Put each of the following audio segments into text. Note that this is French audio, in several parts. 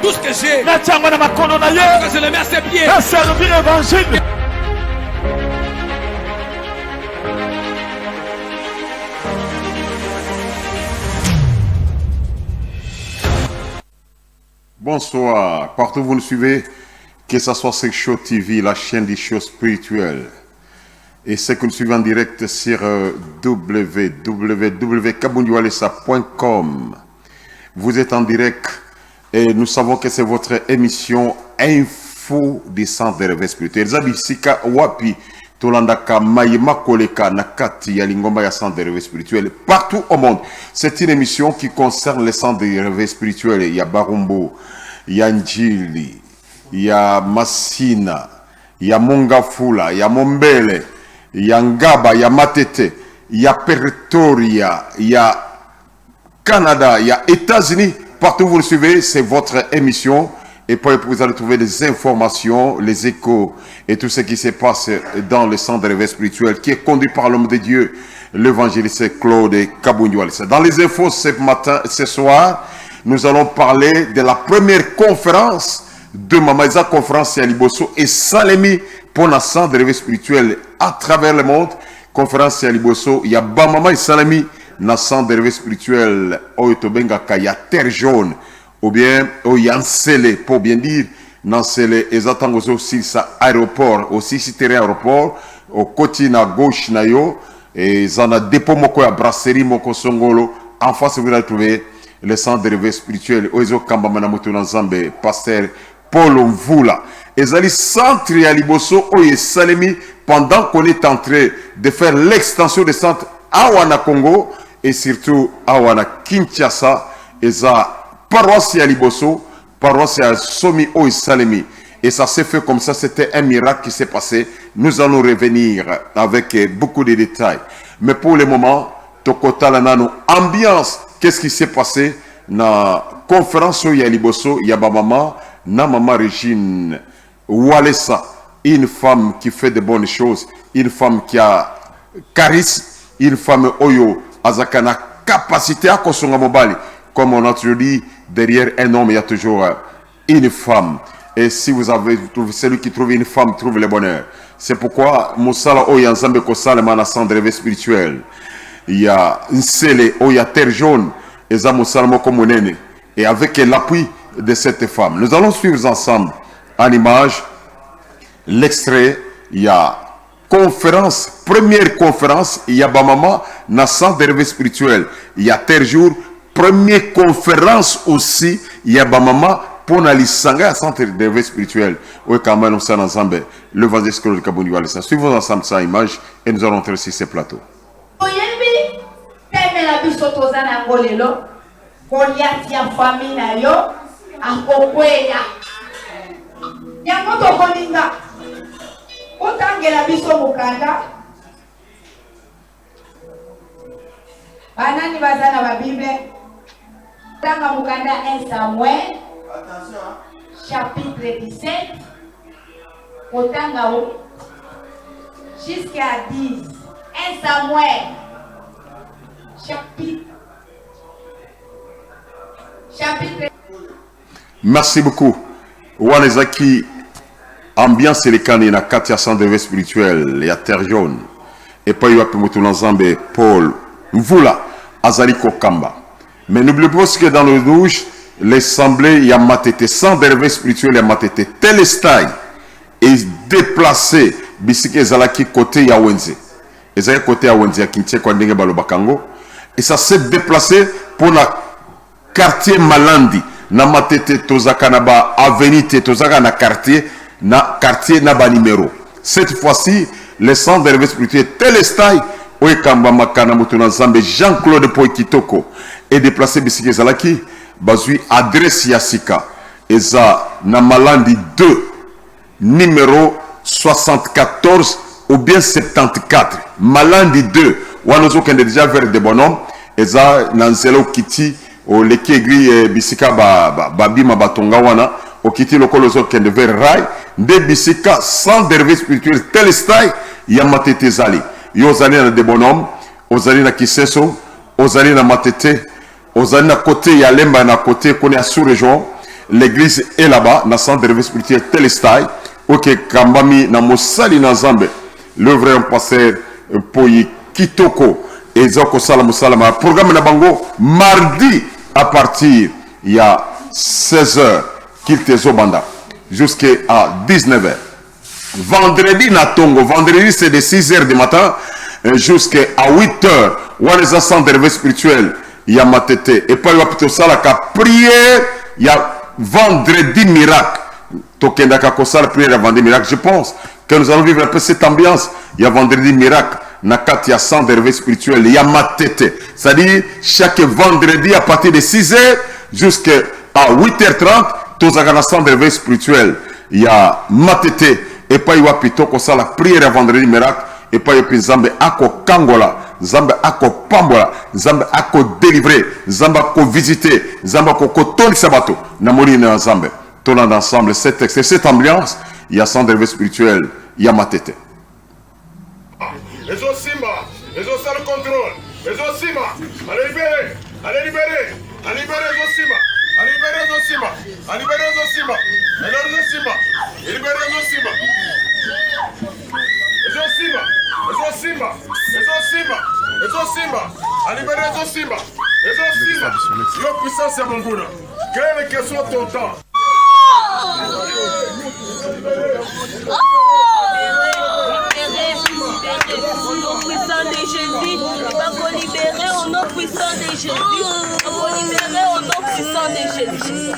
tout ce que j'ai, que je le mets à ses pieds. servir l'évangile. Bonsoir, partout où vous nous suivez, que ce soit sur Show TV, la chaîne des shows spirituels, et ceux que nous suivons en direct sur www.kabundiwalesa.com. Vous êtes en direct et nous savons que c'est votre émission Info des centres de réveil spirituel. Zabisika wapi tolandaka mayema koleka nakati ya lingomba ya centre de réveil spirituel partout au monde. C'est une émission qui concerne les centres de réveil spirituel. Il y a Barumbo, il y a Njili, il y a Massina, il y a Mongafula, il y a Mombele, il y a Ngaba, il y a Matete, il y a Pretoria, il y a Canada, il y a États-Unis. Partout où vous le suivez, c'est votre émission. Et puis vous allez trouver des informations, les échos et tout ce qui se passe dans le centre de réveil spirituel qui est conduit par l'homme de Dieu, l'évangéliste Claude Kabundiwalesa. Dans les infos ce soir, nous allons parler de la première conférence de Mamaïza conférence à Liboso et Salemi pour le centre de réveil spirituel à travers le monde. Conférence à Liboso, il y a Bamama et Salemi dans le centre de réveil spirituel Oyotobenga Kaya Terre Jaune. Ou bien au Yansele, pour bien dire, Nansele, et attendent aussi ça aéroport, aussi si terrain aéroport, au côté na gauche na yo, et zana dépôt moko ya brasserie moko songolo, en face vous allez trouver le centre de réveil spirituel, Oezo Kamba Manamoto Nzambe, pasteur Paul Mvula. Et zali centre ya Liboso, Oye Salemi, pendant qu'on est en train de faire l'extension des centres Awana Congo, et surtout Awana Kinshasa, et ça, paroisse à Liboso, paroisse à Somi Oy Salemi. Et ça s'est fait comme ça, c'était un miracle qui s'est passé. Nous allons revenir avec beaucoup de détails. Mais pour le moment, Tokota Lanano, ambiance, qu'est-ce qui s'est passé dans la conférence à Liboso, il y a ma maman, na maman Régine Walesa, une femme qui fait de bonnes choses, une femme qui a charisme, une femme Oyo, Azakana, capacité à Kosonga Mobali. Comme on a toujours dit, derrière un homme, il y a toujours une femme. Et si vous avez trouvé, celui qui trouve une femme trouve le bonheur. C'est pourquoi Moussala Oyanzambe Kosala Manassan de réveil spirituel. Il y a Nsele Oya Terre Jaune et Zamoussala Mokomonene. Et avec l'appui de cette femme, nous allons suivre ensemble en image l'extrait. Il y a conférence, première conférence, il y a Bamama Nassan de réveil spirituel. Il y a Terre Jour. Première conférence aussi, il y a Bamama pour l'Isanga centre de réveil spirituel. Oui, quand même, nous sommes ensemble. Le évangéliste Claude Kabundiwalesa. Suivons ensemble sa image et nous allons entrer sur ce plateau. Banani bazana ba Bible. Tanga Mukanda 1 Samuel. Chapitre 17. Otanga jusqu'à 10. 1 Samuel. Chapitre. Merci beaucoup. Wanezaki, ambiance les cannes na Katia centre de réveil spirituel, il y a Terre Jaune. Et pas il y a Nzambe Paul Mvula Azaliko Kamba. Mais n'oubliez pas que dans le rouge, l'assemblée, il y a matete, sans réveil spirituel, il y a matete, tel style, et déplacé, bisike zalaki côté ya Wenze. Et ça côté ya Wenze, ya Kintie kwa ndenge balobakango. Et ça s'est déplacé pour le quartier Malandi. Na matete tozaka na ba avenue tozaka na quartier na numéro. Cette fois-ci, le centre de réveil spirituel, tel style, Oekamba Makana Mutuna Zambe Jean-Claude Poikitoko est déplacé bisike zalaki bazui adresse Yassika eza na Malandi 2 numéro 74 ou bien 74 Malandi 2 wanozo kende déjà vers des bonhommes eza nanzelo kiti o leki gri bisika babima batonga wana o kiti lokolo zo kende vers rai de bisika sans service spirituel tel style ya matete zali yo zali na de bonhomme ozali na Kiseso ozali na matete ozali na côté ya Lemba na côté kone ya sous-région l'église est là-bas, dans le centre de réveil spirituel Telestai. Ok, Kambami, na Mosali na Zambe, l'œuvre un pasteur Poyi Kitoko, et Zoko Salam Salama. Programme na Bango, mardi à partir, il y a 16h, Kilte Zobanda, jusqu'à 19h. Vendredi na Tongo, vendredi c'est de 6h du matin jusqu'à 8h. Ouaneza centre de réveil spirituel, il y a Matete. Et pas il y a plutôt ça, la prière, il y a vendredi miracle. Tokendaka Kosala prière à vendredi miracle. Je pense que nous allons vivre un peu cette ambiance. Il y a vendredi miracle. Nakat, il y a centre de réveil spirituel. Il y a Matete. C'est-à-dire, chaque vendredi à partir de 6h jusqu'à 8h30, tous à centre de réveil spirituel. Il y a Matete. Et pas il y a plutôt Kosala prière à vendredi miracle. Et pas il y a Zambe Ako Kangola. Zambe Ako Pambola. Zambe Ako délivrer. Zambe Ako visiter. Zambe Ako Kotoli Sabato. Namori na Zambe. Tout le monde ensemble, cet texte, cette ambiance, il y a centre de réveil spirituel, il y a Matete. Les Osima, les Osima le contrôle, les Osima, allez libérer, allez libérer, allez libérer les Osima, allez libérer les Osima, allez libérer les Osima, allez les Osima, allez libérer les Osima, les Osima, les Osima, les Osima, les Osima, allez libérer les Osima, les Osima, yo puissance à mon goût, quelle que soit ton temps. Au nom puissant de Jésus, va libérer au nom puissant de Jésus, va libérer au nom puissant de Jésus.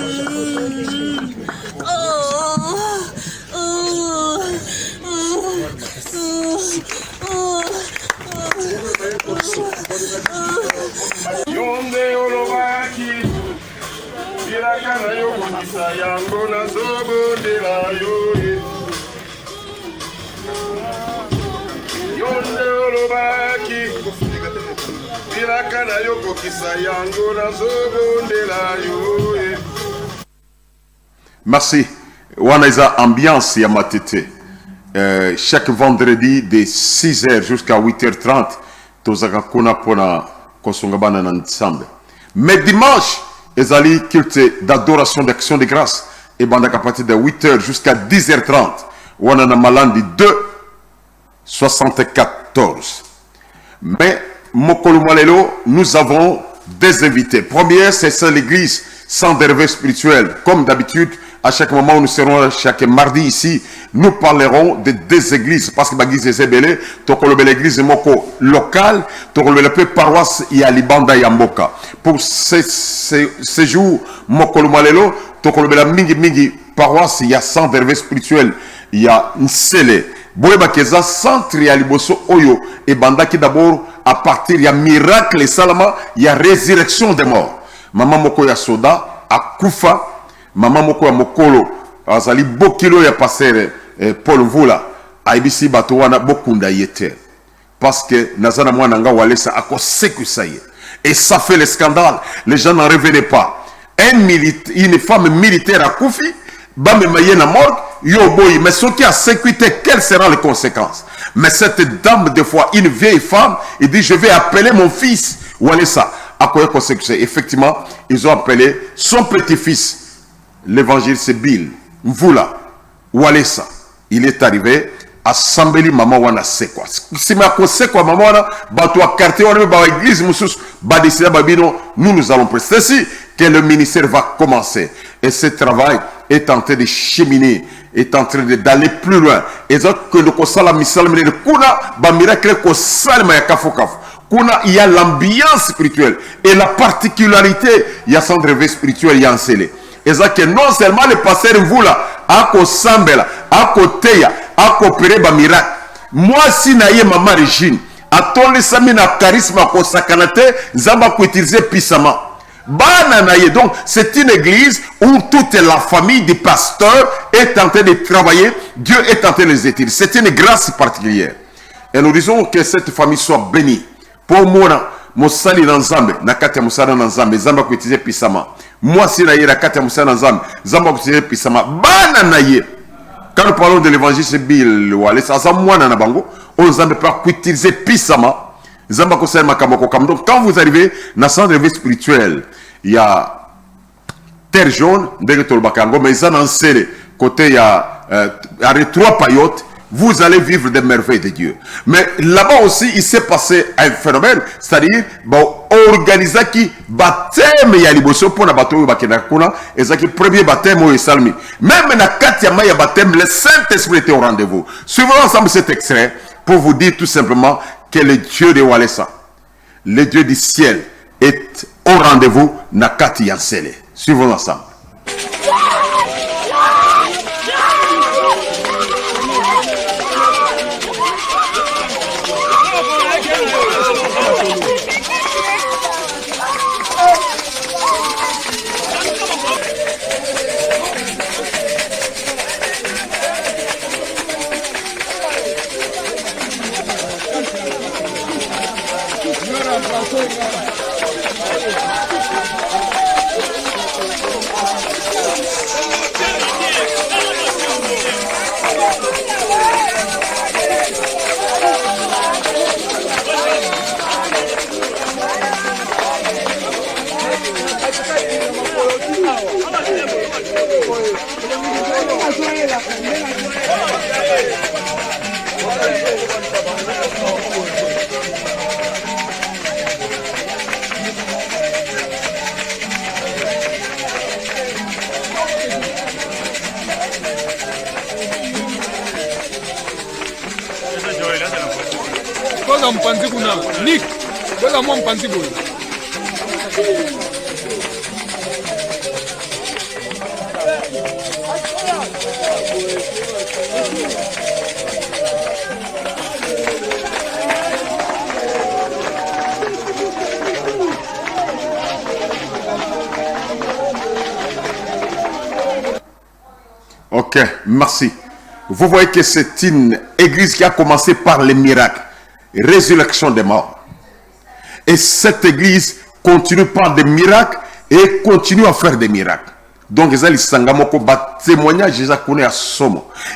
Yonde olobaki. Ilakana yokundisa yango na zobondela yoye. Yonde olobaki. Ilakana yokokisa yango na zobondela yoye. Merci. Wanaiza ambiance ya Matete. Chaque vendredi de 6h jusqu'à 8h30, tozaka kuna pona kosongabana na ensemble. Mais dimanche, ezali culte d'adoration d'action de grâce et bandaka à partir de 8h jusqu'à 10h30. Wana na Malandi 2 74. Mais mokolo malelo, nous avons des invités. Première, c'est l'église sans réveil spirituel. Comme d'habitude, à chaque moment où nous serons chaque mardi ici, nous parlerons de deux églises. Parce que l'église est belle, l'église moko locale, la paroisse y a Libanda Yamboka. Pour ces jours, moko malelo, la mingi paroisse, il y a sans réveil spirituel, il y a Nsele. Boyeba keza centre ya liboso oyo et bandaki d'abord à partir ya miracle et salama ya résurrection des morts. Maman moko ya soda akufa, maman moko ya mokolo azali bokilo ya passer Paul Vula aibisi bato wana bokunda yete parce que nazana mwana nga walesa akoseku saye et ça fait le scandale, les gens n'en revenaient pas. Une femme militaire a koufi bame maye na mort yo boy, mais ce qui a sécurité, quelles seront les conséquences? Mais cette dame, des fois, une vieille femme, il dit, je vais appeler mon fils. Où est ça? À quoi conséquence? Effectivement, ils ont appelé son petit-fils. L'évangile, c'est Bill. Mvula. Où est ça? Il est arrivé à Sambeli, maman, wana c'est quoi? Si ma c'est quoi, maman, wana, bah, toi, quartier, on va l'église, bah, décider, bah, nous allons prester. C'est ainsi que le ministère va commencer. Et ce travail est en train de cheminer, est en train d'aller plus loin. Et donc, que le Kosala Misal, le Kuna, ba miracle Kosala ya Kafo Kafo. Kuna, il y a l'ambiance spirituelle. Et la particularité, il y a son réveil spirituel, il y a un scellé. Et ça que non seulement le pasteur vous là, à Kosambela, à Koteya, à coopérer ba miracle. Moi, si naïe ma origine, à ton les samina charisme à Kosakanate, Zamba ko utiliser puissamment. Donc, c'est une église où toute la famille des pasteurs est en train de travailler. Dieu est en train de les étudier. C'est une grâce particulière. Et nous disons que cette famille soit bénie. Pour moi, Moussali Nanzambe, Nakata Moussala Nanzambe, Zamba ko utiliser puissamment. Moi, si naïe Nakata Moussala Nanzambe, Zamba ko utiliser puissamment. Bananaye. Quand nous parlons de l'évangile, c'est Bill Wale, ça moi Nanabango, on Zamba peut utiliser puissamment. Donc quand vous arrivez dans le centre de vie spirituel, il y a terre jaune, mais ils en enseignent côté il y a 3 paillotes. Vous allez vivre des merveilles de Dieu. Mais là-bas aussi, il s'est passé un phénomène, c'est-à-dire, bon, organiser qui baptême ya liboso pour na bateau bakena kuna, et ça qui premier baptême au salmi. Même na katiama ya baptême, le Saint-Esprit était au rendez-vous. Suivons ensemble cet extrait pour vous dire tout simplement que le Dieu de Walesa, le Dieu du ciel, est au rendez-vous na kati yansele. Suivons ensemble. Ok, merci. Vous voyez que c'est une église qui a commencé par les miracles, résurrection des morts. Et cette église continue par des miracles et continue à faire des miracles. Donc, il y a des témoignages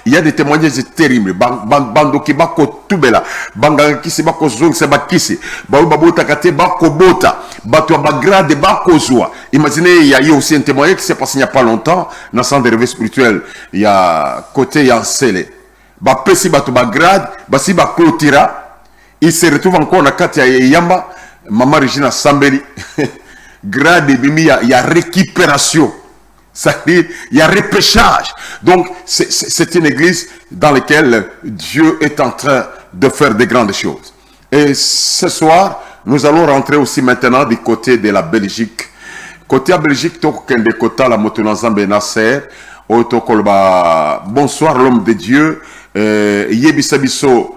il y a des témoignages terribles. Bandoki bako tubela, bangakisi bako zong se bakisi, babota kate bako bota, bato bagrade bako zoa. Imaginez, il y a eu aussi un témoignage qui s'est passé il n'y a pas longtemps dans le centre de réveil spirituel. Il y a côté Yansele. Bapesi bato bagrade, basi baklotira. Il se retrouve encore dans Katia Yamba, Maman Regina Sambeli. Grade bimi, il y a récupération. C'est-à-dire, il y a repêchage. Donc, c'est une église dans laquelle Dieu est en train de faire de grandes choses. Et ce soir, nous allons rentrer aussi maintenant du côté de la Belgique. Côté de la Belgique, de côté la Motonazambe Nasser, bonsoir l'homme de Dieu, Yebisabiso,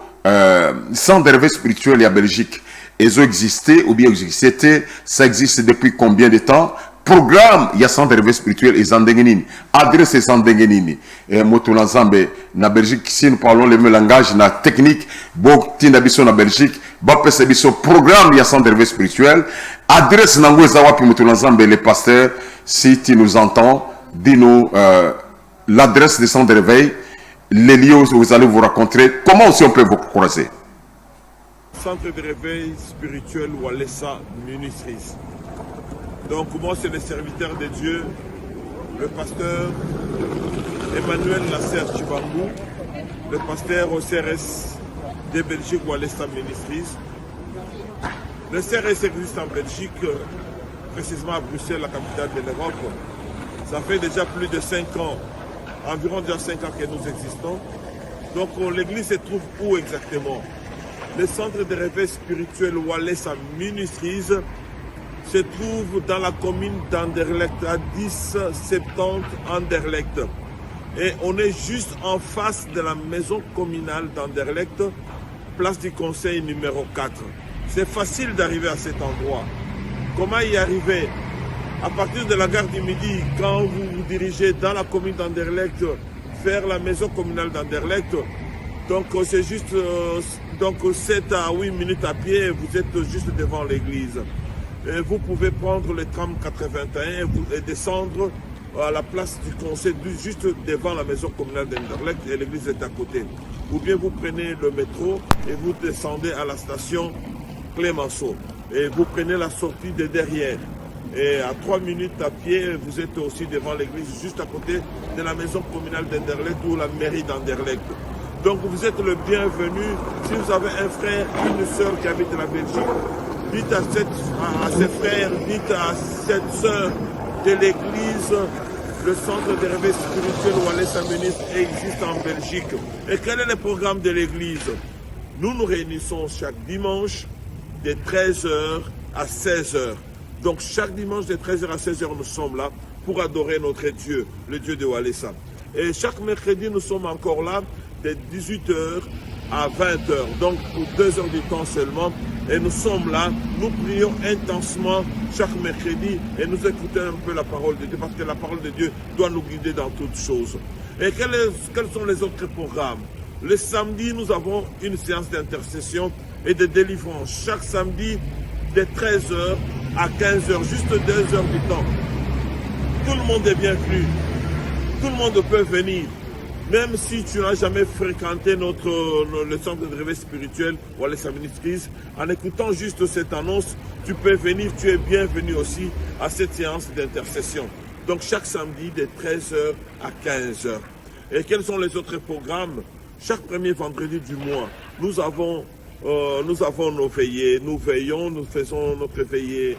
sans de réveil spirituel et à Belgique. Ils ont existé ou bien existé, ça existe depuis combien de temps? Programme, il y a centre de réveil spirituel et Zandengenini. Adresse Zandengenini. Motonazambe, na Belgique, si nous parlons le même langage, na technique, bon, Tinabiso na Belgique, Bapesebiso, programme, il y a centre de réveil spirituel. Adresse Nangwezawa, puis Motonazambe, les pasteurs, si tu nous entends, dis-nous l'adresse des centres de réveil, les lieux où vous allez vous rencontrer, comment aussi on peut vous croiser? Centre de réveil spirituel Walesa Ministries. Donc moi c'est le serviteur de Dieu, le pasteur Emmanuel Nasser Chibangou, le pasteur au CRS de Belgique Walesa Ministries. Le CRS existe en Belgique, précisément à Bruxelles, la capitale de l'Europe. Ça fait déjà plus de 5 ans, environ déjà 5 ans que nous existons. Donc l'église se trouve où exactement? Le centre de réveil spirituel Walesa Ministries se trouve dans la commune d'Anderlecht, à 1070 Anderlecht. Et on est juste en face de la maison communale d'Anderlecht, place du conseil numéro 4. C'est facile d'arriver à cet endroit. Comment y arriver? À partir de la gare du Midi, quand vous vous dirigez dans la commune d'Anderlecht vers la maison communale d'Anderlecht, donc c'est juste 7 à 8 minutes à pied, vous êtes juste devant l'église. Vous pouvez prendre le tram 81 et descendre à la place du conseil, juste devant la maison communale d'Anderlecht, et l'église est à côté. Ou bien vous prenez le métro et vous descendez à la station Clémenceau. Et vous prenez la sortie de derrière. Et à 3 minutes à pied, vous êtes aussi devant l'église, juste à côté de la maison communale d'Anderlecht ou la mairie d'Anderlecht. Donc vous êtes le bienvenu. Si vous avez un frère, une sœur qui habite la Belgique, dites à ses frères, dites à cette sœur de l'église, le centre de réveil spirituel Wallace Amenis existe en Belgique. Et quel est le programme de l'église? Nous nous réunissons chaque dimanche de 13h à 16h. Donc chaque dimanche de 13h à 16h, nous sommes là pour adorer notre Dieu, le Dieu de Walesa. Et chaque mercredi, nous sommes encore là de 18h à 20h, donc pour 2 heures du temps seulement. Et nous sommes là, nous prions intensement chaque mercredi et nous écoutons un peu la parole de Dieu, parce que la parole de Dieu doit nous guider dans toutes choses. Et quels sont les autres programmes? Le samedi, nous avons une séance d'intercession et de délivrance. Chaque samedi, de 13h à 15h, juste 2 heures du temps. Tout le monde est bienvenu. Tout le monde peut venir. Même si tu n'as jamais fréquenté le centre de réveil spirituel ou les ministries, en écoutant juste cette annonce, tu peux venir, tu es bienvenu aussi à cette séance d'intercession. Donc chaque samedi de 13h à 15h. Et quels sont les autres programmes? Chaque premier vendredi du mois, nous avons nos veillées, nous veillons, nous faisons notre veillée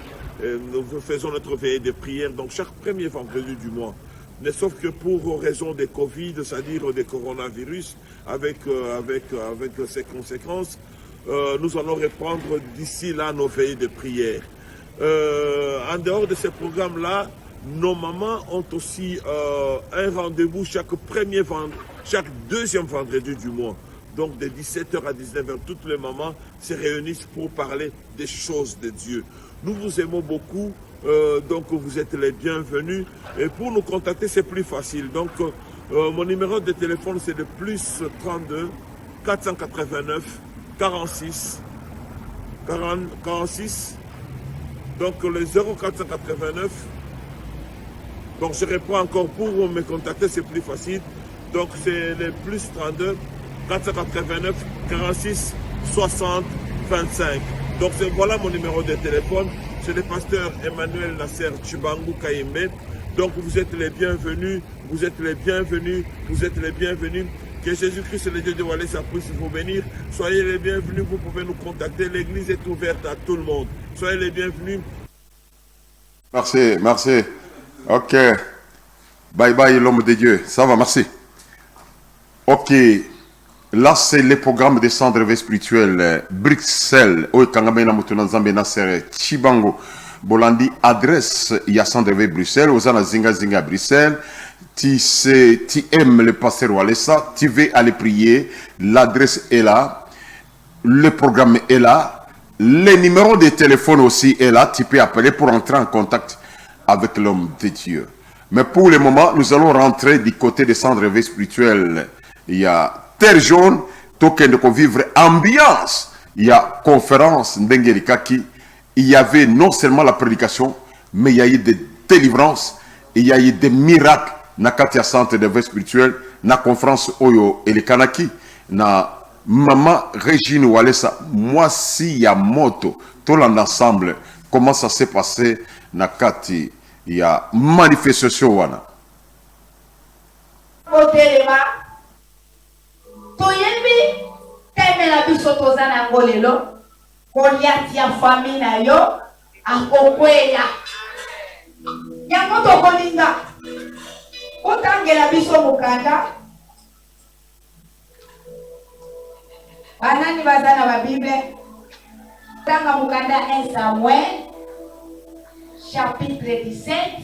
de prière, donc chaque premier vendredi du mois. Mais sauf que pour raison des Covid, c'est-à-dire des coronavirus, avec ses conséquences, nous allons reprendre d'ici là nos veillées de prière. En dehors de ces programmes-là, nos mamans ont aussi un rendez-vous chaque deuxième vendredi du mois. Donc de 17h à 19h, toutes les mamans se réunissent pour parler des choses de Dieu. Nous vous aimons beaucoup, donc vous êtes les bienvenus. Et pour nous contacter, c'est plus facile. Donc mon numéro de téléphone, c'est de plus 32 489 46 46. Donc le 0489. Donc je réponds encore pour me contacter, c'est plus facile. Donc c'est le plus 32 489 46 60 25. Donc voilà mon numéro de téléphone. C'est le pasteur Emmanuel Nasser Chibangu Kayembe. Donc vous êtes les bienvenus, vous êtes les bienvenus, vous êtes les bienvenus. Que Jésus-Christ, le Dieu de Walesa, puisse vous bénir. Soyez les bienvenus, vous pouvez nous contacter. L'église est ouverte à tout le monde. Soyez les bienvenus. Merci, merci. Ok. Bye bye l'homme de Dieu. Ça va, merci. Ok. Là, c'est le programme des centres de réveil spirituel Bruxelles. Oui, Kangamena Moutouna Zambé Nasser Chibango. Bolandi adresse, il y a centre de réveil Bruxelles. Ozana Zinga Zinga Bruxelles. Tu aimes le pasteur Walesa. Tu veux aller prier. L'adresse est là. Le programme est là. Le numéro de téléphone aussi est là. Tu peux appeler pour entrer en contact avec l'homme de Dieu. Mais pour le moment, nous allons rentrer du côté des centres de réveil spirituel. Il y a Terre jaune, token de vivre ambiance. Il y a conférence Ndengerikaki. Il y avait non seulement la prédication, mais il y a eu des délivrances, il y a eu des miracles. Nakatia centre de réveil spirituel, na conférence Oyo et les Kanaki, na Maman Régine Walesa, moi si y a moto, tout l'ensemble, comment ça s'est passé, Nakati, il y a manifestation wana. Toyebi temela biso tozana ngolelo koliati ya famille na yo akokweya yango tokolinga otangela biso mukanda banani bazana ba Bible tanga mukanda 1 Samuel chapitre 17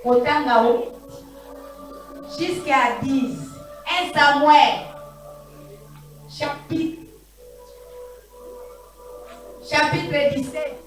otanga jusqu'à 10. 1 Samuel, chapitre 17.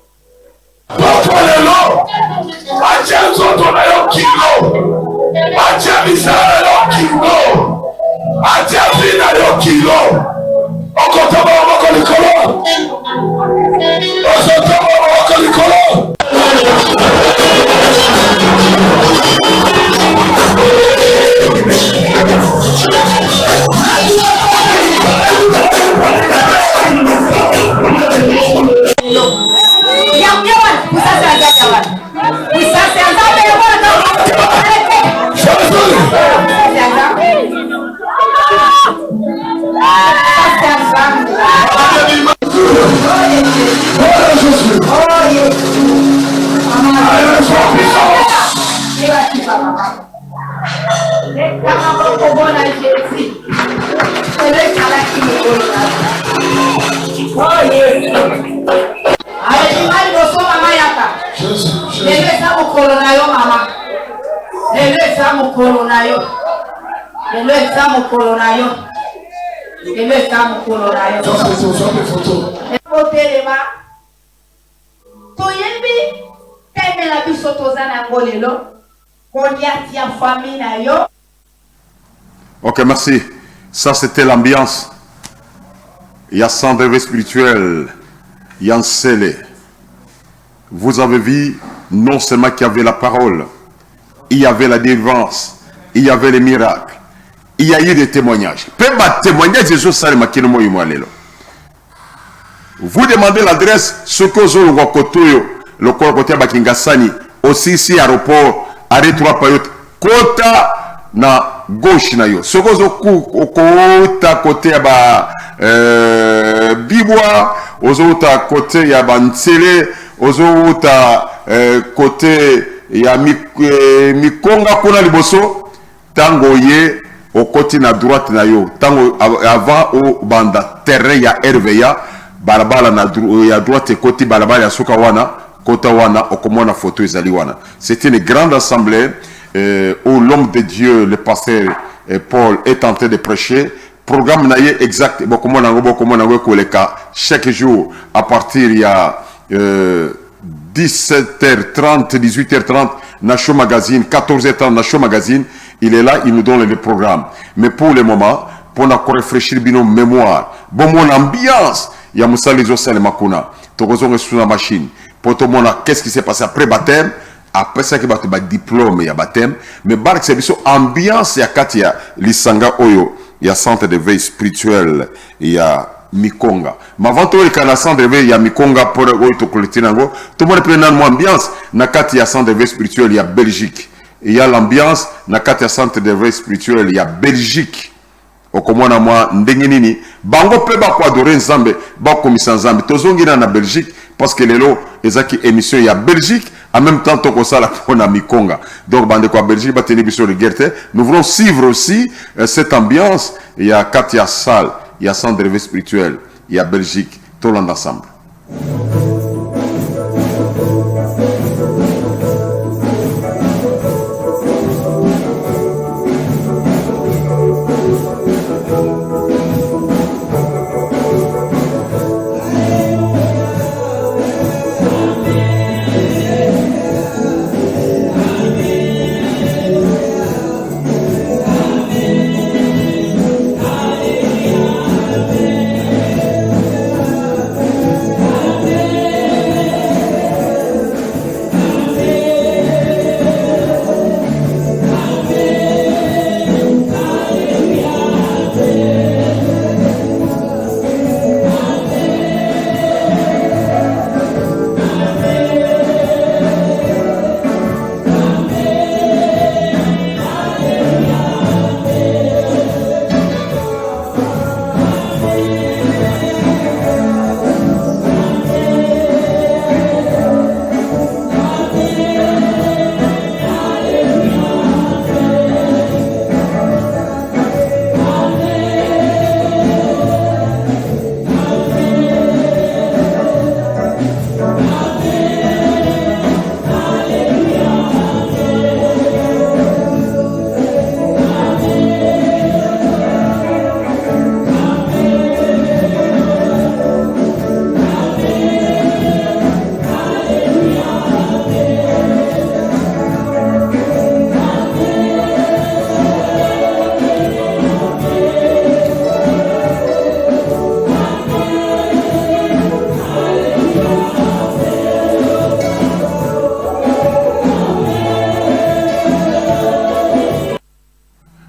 Ok, merci. Ça, c'était l'ambiance. Il y a centre d'éveil spirituel. Il y a un scellé. Vous avez vu, non seulement qu'il y avait la parole, il y avait la délivrance, il y avait les miracles, il y a eu des témoignages. Vous demandez l'adresse, ce que vous avez le côté à Bakingasani, aussi ici aéroport, arrêt 3 payotes, kota na gauche na yo. Ce que vous avez côté à Bibwa, vous avez côté à Bantsele, vous avez côté ya Mikonga kuna liboso, tango ye au côté na droite na yo, tango avant au banda terrain ya RVA, balabala na ya droite côté balabala ya soka wana, kota wana okomona photo ezali wana. C'était une grande assemblée où l'homme de Dieu, le pasteur Paul est en train de prêcher. Programme na ye exact, bokomona ngo koleka chaque jour à partir il y a 17h30, 18h30, Nacho Magazine, 14h30, Nacho Magazine, il est là, il nous donne le programme. Mais pour le moment, pour nous réfléchir nos mémoire, bon mon ambiance, il y a Moussa les Ossel Makuna, Togozo sur la machine, pour tout le monde, qu'est-ce qui s'est passé après baptême, après ça, il y a diplôme, il y a baptême, mais Bark c'est ambiance, il y a Katia, Lisanga Oyo, il y a centre de veille spirituel, il y a Mikonga. Mais avant tout, il y a centre de veille, il y a Mikonga pour tout le monde prend une ambiance. Nakati, il y a centre de veille spirituel, il y a Belgique. Il y a l'ambiance, Nakati, il y a centre de veille spirituel, il y a Belgique. Okomona moi, ndengenini. Bango pe ba kwa dore nzambe, ba komisa nzambe. Tozongina na Belgique, parce que lelo, ezaki émission, il y a Belgique. En même temps, toko sala pona Mikonga. Donc, bande quoi Belgique, ba teni biso de guerre. Nous voulons suivre aussi cette ambiance. Il y a Katia Salle. Il y a centre de réveil spirituel, il y a Belgique, tout le monde ensemble.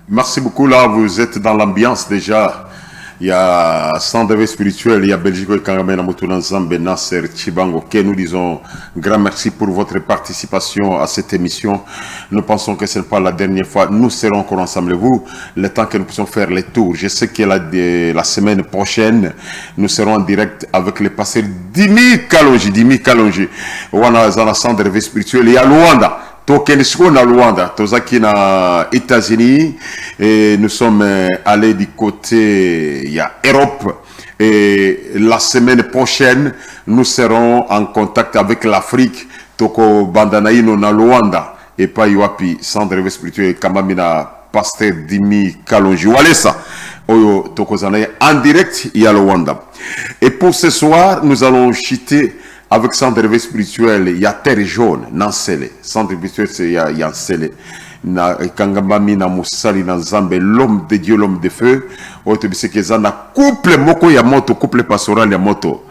Merci beaucoup. Là, vous êtes dans l'ambiance déjà. Il y a centre d'éveil spirituel, il y a Belgique et Kangamena Moutounanzambe, Nasser, Chibango. Nous disons grand merci pour votre participation à cette émission. Nous pensons que ce n'est pas la dernière fois. Nous serons encore ensemble, vous, le temps que nous puissions faire les tours. Je sais que la semaine prochaine, nous serons en direct avec le pasteur Dimi Kalonji. On a dans le centre d'éveil spirituel. Il y a Luanda. Tokenisco na Luanda, Tozaki na États-Unis, et nous sommes allés du côté, il y a Europe, et la semaine prochaine, nous serons en contact avec l'Afrique, Toko Bandanaïno na Luanda, et pas Yoapi, centre de spirituel, Kamamina, Pasteur Dimi Kalonji, Walesa, Oyo Toko Zanaï, en direct, il y a Luanda. Et pour ce soir, nous allons chiter avec centre de spirituel, il y a Terre Jaune, Nansele. Centre spirituel, il y a Nsele. Na Kangambami, na Moussali, na Zambe, l'homme de Dieu, l'homme de feu. Oto Bisekeza, na couple Moko Yamoto, couple pastoral Yamoto.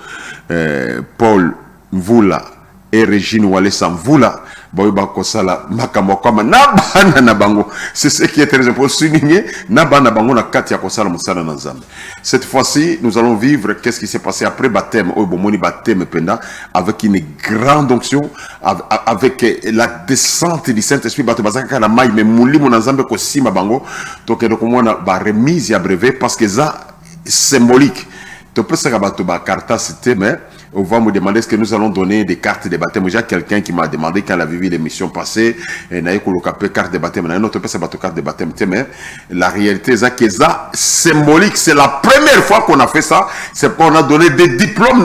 Paul Mvula et Régine Walesa Mvula. Boyba Kosala, Makamokama, Nabana Nabango. C'est ce qui est très important. Souligner, Nabana Bango, na Katia Kosala Moussala Nanzam. Cette fois-ci, nous allons vivre qu'est-ce qui s'est passé après baptême, Obomoni baptême Penda, avec une grande onction, avec la descente du Saint-Esprit, Batobazaka, la maille, mais Mouli, mon Nazambe, Kosima Bango. Donc, on a remise à brevet parce que ça, symbolique. Tu peux savoir Batoba Karta, c'était, mais on va me demander est-ce que nous allons donner des cartes de baptême. J'ai quelqu'un qui m'a demandé quand elle a vu l'émission passée, et n'a eu carte de baptême. Non, tu peux savoir carte de baptême. Mais la réalité, c'est ça symbolique. C'est la première fois qu'on a fait ça. C'est qu'on a donné des diplômes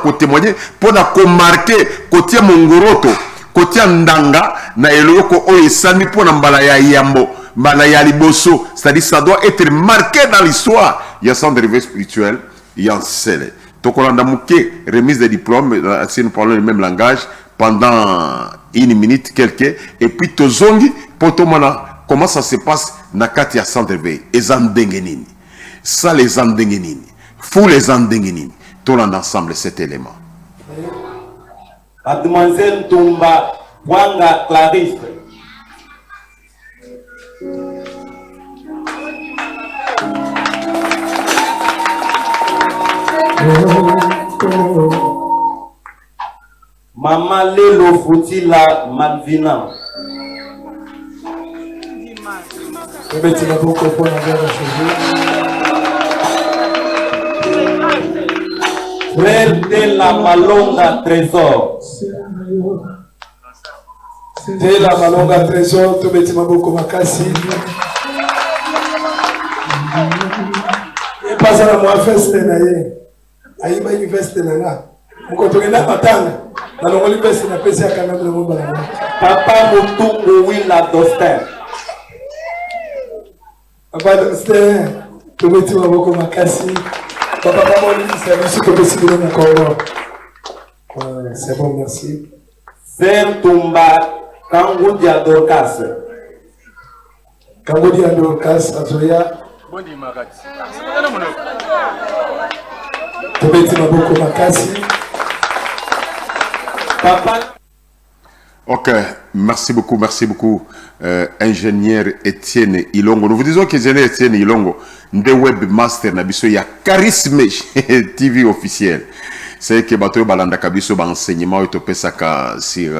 pour témoigner, pour marquer côté Mongoroto, côté Ndanga, na eloko oesami pour Mbalaya Yambo, Mbalaya Liboso. C'est-à-dire ça doit être marqué dans l'histoire. Il y a son dérivé spirituel, il y a un sel. Donc on a manqué remise des diplômes, si nous parlons le même langage, pendant une minute, quelques, et puis tozongi, potomana, comment ça se passe, nakati ya centre veille, et andengenini, ça les andengenini, fou les andengenini, tout l'ensemble cet élément. Mademoiselle Tomba Wanga Clarisse. Maman Lelo Foutila Malvina. Frère de la Malonga Trésor. De la Malonga Trésor, tu beti maboko makasi. Et pas à la moi feste na ye. Aïba université na nga. Mukotogena matanga. Na longo université na pesi akana na momba na. Papa Mutungu Willa Dostin. Papa Dostin, tu beti maboko makasi. Papa Moni service que possible na Congo. C'est bon, merci. Sœur Tumba Kangudia Dorcas. Kangudia Dorcas Azoya. Bondi Magati. Ok, merci beaucoup, ingénieur Etienne Ilongo. Nous vous disons qu'ingénieur Etienne Ilongo, de webmaster Nabiso, il y a Charisme TV officiel. C'est que Bato Balanda Kabiso enseignement sur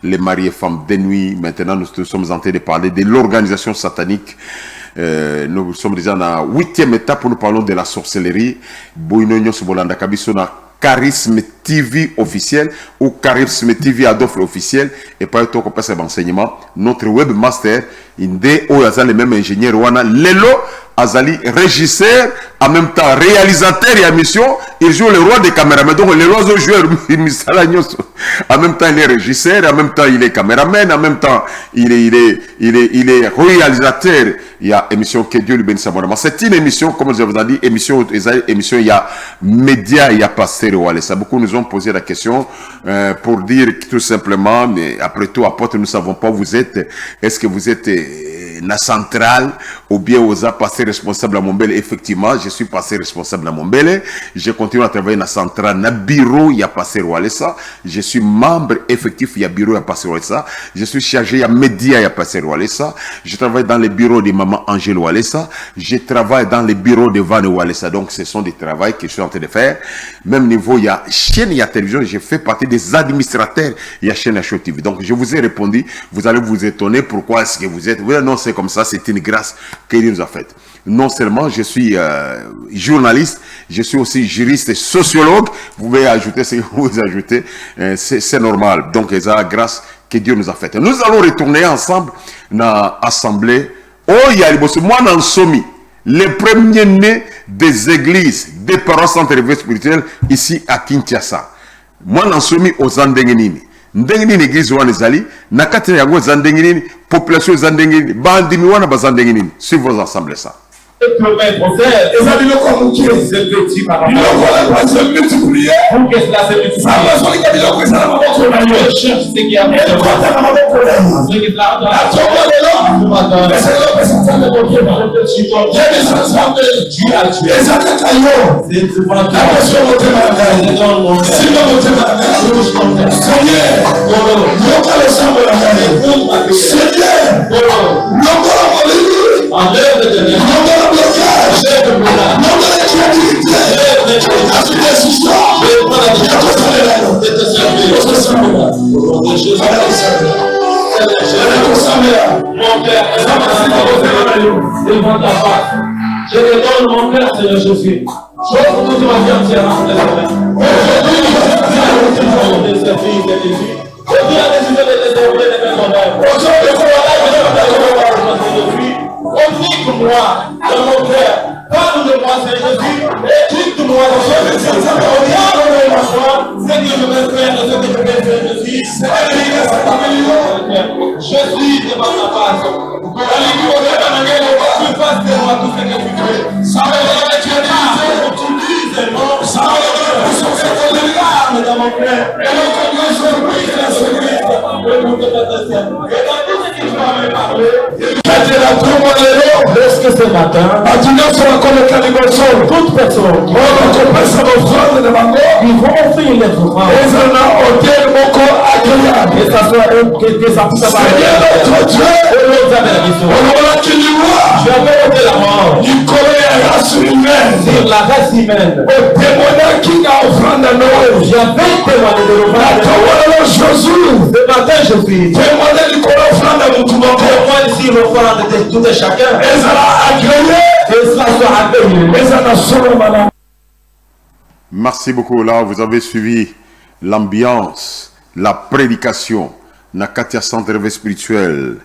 les mariés femmes de nuit. Maintenant, nous sommes en train de parler de l'organisation satanique. Nous sommes déjà dans la 8e étape où nous parlons de la sorcellerie. Bouinonyo Sobolanda Kabiso na Charisme TV officiel ou Charisme TV Adolphe officiel. Et pas tout qu'on passe l'enseignement. Notre webmaster, Inde Oyazal, le même ingénieur Wana Lelo Azali, régisseur, en même temps réalisateur et émission, il joue le roi des caméramans. Donc le roi de joueur, en même temps il est régisseur, en même temps il est caméraman, en même temps il est réalisateur. Il y a émission que Dieu lui bénisse. C'est une émission, comme je vous ai dit, émission il y a média, il y a pasteur Walesa. Beaucoup nous ont posé la question pour dire tout simplement, mais après tout, apôtre, nous ne savons pas où vous êtes. Est-ce que vous êtes la centrale ou bien aux passé responsable à Montbele? Effectivement, je suis passé responsable à Montbele. Je continue à travailler dans la centrale, dans le bureau, il y a passé Walesa. Je suis membre effectif, il y a bureau, il y a passé Walesa. Je suis chargé, il y a média, il y a passé Walesa. Je travaille dans les bureaux de maman Angèle Walesa. Je travaille dans les bureaux de Van Walesa. Donc, ce sont des travaux que je suis en train de faire. Même niveau, il y a chaîne, il y a télévision. Je fais partie des administrateurs. Il y a chaîne, il y a Show TV. Donc, je vous ai répondu. Vous allez vous étonner pourquoi est-ce que vous êtes. Vous allez, non, c'est comme ça. C'est une grâce que Dieu nous a faite. Non seulement je suis journaliste, je suis aussi juriste et sociologue. Vous pouvez ajouter ce que vous ajoutez. C'est normal. Donc, c'est la grâce que Dieu nous a faites. Nous allons retourner ensemble dans l'assemblée. Oh, il y a moi dans Somi, les premiers nés des églises, des parents centres de vie spirituelle ici à Kinshasa. Moi dans Somi aux Zandengenini. Ndengini église wana ezali na kati yango Zandengenini, population Zandengenini, bandimi wana bazandengenini. Sur vos assemblées ça. Promettre aux ailes, Et ça dit le corps qui est. c'est petit par Il rapport a pas se multiplier. pour que cela se multiplie. Ça va sur les cabinets que ça n'a pas contre la gueule. Je cherche ce qui a Et le corps n'a pas de problème. ce qui est là dans La la tombe est là. Mais c'est l'homme qui s'en sort de mon Dieu. Il y a des ensembles. Dieu a tué. Et ça t'a caillot. C'est souvent La passion monte malade. Si l'homme monte malade. Seigneur. L'homme a le sang de la gueule. Seigneur. L'homme a la molécule. enlève de tes L'homme a la blocage. enlève le blocage. L'homme a la créativité. La fidélité histoire. Il y a tout ça là. de te servir. Tout ça là. Au nom de Jésus. Mon Père, devant ta face. Je te donne mon Père, Seigneur Jésus. J'offre toute ma vie entière en tes mains. Aujourd'hui, je suis de servir de Jésus. Je viens décider de te servir de mes honneurs. Aujourd'hui, communique-moi de mon Père. Parle de moi, Seigneur Jésus. Éduque-moi de ce que je veux faire. Ce que je veux faire, ce que je veux faire, Jésus. Je suis devant ta face. Tu fasses de moi tout ce que tu veux. Ça veut dire que tu utilises mon sang. Dans mon cœur. Et notre Dieu, je prie que la surprise. Et nous te bâtissons. Et dans tout ce que tu vas me parler. Est-ce que ce matin, toute personne qui vont offrir les offrandes, et ça soit que ça puisse avoir j'avais ôté la mort sur la race humaine. J'avais témoigné de l'offrande. Ce matin, je suis témoin ici l'offrande de tout et chacun. Et cela soit agréé. Merci beaucoup. Là, vous avez suivi l'ambiance, la prédication. Na Katia Centre de vie spirituel.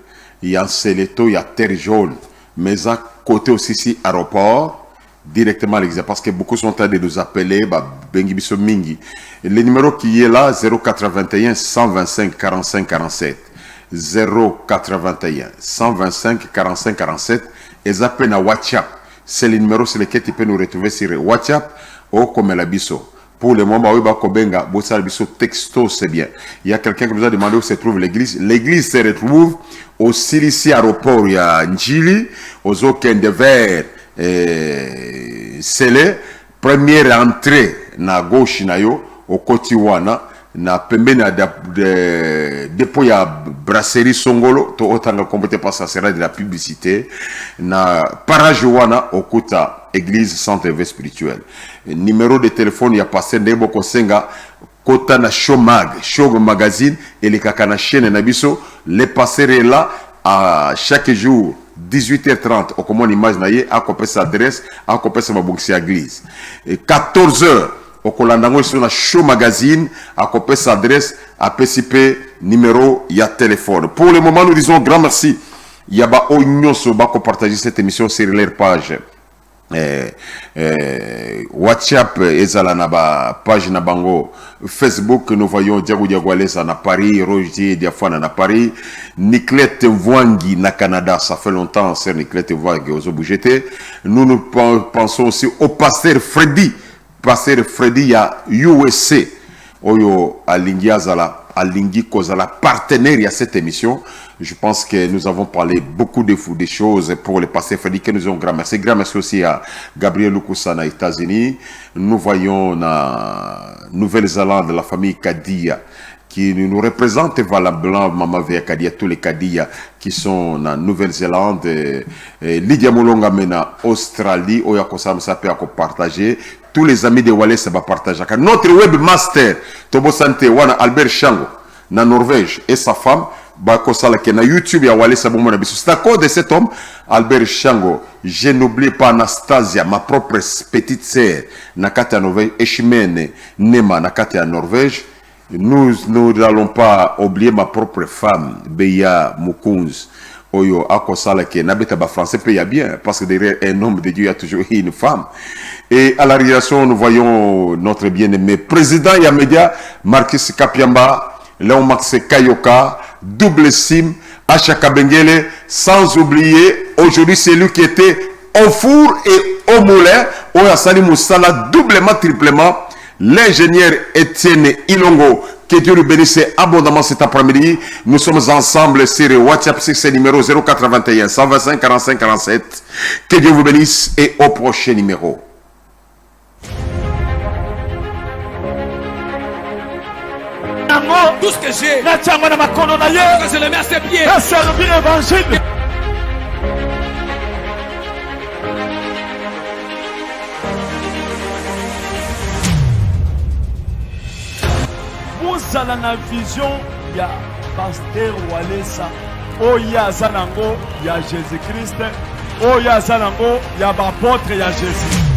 Il y a Seleto, il y a Terre Jaune. Mais à côté aussi, ici, aéroport, directement à l'examen. Parce que beaucoup sont en train de nous appeler, Bengi Biso Mingi. Le numéro qui est là, 0421 125 45 47. 0421 125 45 47. Et zappé na WhatsApp. C'est le numéro sur lequel tu peux nous retrouver sur WhatsApp ou comme la Biso. Pour le moment, oui, Kobenga, Biso texto, c'est bien. Il y a quelqu'un qui nous a demandé où se trouve l'église. L'église se retrouve au Silici aéroport, il y a Njili, aux Oken de Verre, Sele, première entrée, na gauche, na yo, au Kotiwana, na pembe na dépôt ya brasserie Songolo, to otanga complété par ça sera de la publicité, na parage wana, au Kota, église centre de vie spirituelle. Numéro de téléphone, il y a passé Ndebo Kosenga, Kota na Showmag, Show Magazine, et les kakana chaîne Nabiso, les passeries là, à chaque jour, 18h30, au comment image naye, à copier sa adresse, à copier sa mabongsi église. Et 14h, au Kolandango, sur la Show Magazine, à copier sa adresse, à PCP, numéro, il y a téléphone. Pour le moment, nous disons grand merci. Il y a ba Onyoso, ba partager cette émission sur leur page. WhatsApp ezala na ba page na bango Facebook. Nous voyons Diago Diagualesa na Paris, Roger Diafana na Paris, Nicolette Mwangi na Canada. Ça fait longtemps, c'est Nicolette Mwangi aux Oboujeté. Nous pensons aussi au pasteur Freddy. Pasteur Freddy à USA. Oyo Alingi Azala, Alingi Kozala, partenaire à cette émission. Je pense que nous avons parlé beaucoup de choses pour le passé Freddy, que nous avons grand merci. Grand merci aussi à Gabriel Lukusa aux États-Unis. Nous voyons la Nouvelle-Zélande, la famille Kadia, qui nous représente valablement, Maman Vea Kadia, tous les Kadia qui sont en Nouvelle-Zélande, Lydia Molonga Mena, Australie, Oyakosam Sapé à partager. Tous les amis de Wallace va partager. Notre webmaster, Tobo Santé, Wana Albert Shango, na Norvège, et sa femme, na YouTube, c'est à cause de cet homme, Albert Shango. Je n'oublie pas Anastasia, ma propre petite sœur, Nakata Norvège, Eshimene, Nema, Nakata Norvège, Nous n'allons pas oublier ma propre femme, Beya Mukunz. Oyo akosala ke nabeta ba français paye bien parce que derrière un homme de Dieu il y a toujours une femme. Et à la réalisation nous voyons notre bien-aimé président Yamedia Marcus Kapiamba, Léon Max Kayoka, Double Sim, Achaka Bengele, sans oublier aujourd'hui c'est lui qui était au four et au moulin, Oya Sali Moussala doublement triplement, l'ingénieur Étienne Ilongo. Que Dieu nous bénisse abondamment cet après-midi. Nous sommes ensemble sur WhatsApp, c'est numéro 081 125 45 47. Que Dieu vous bénisse et au prochain numéro. Tout ce que j'ai, je le mets à ses pieds. Servir l'évangile. Bozala na vision ya pasteur Walesa oya azanango ya Jésus Christ oya azanango ya bapôtre ya Jésus.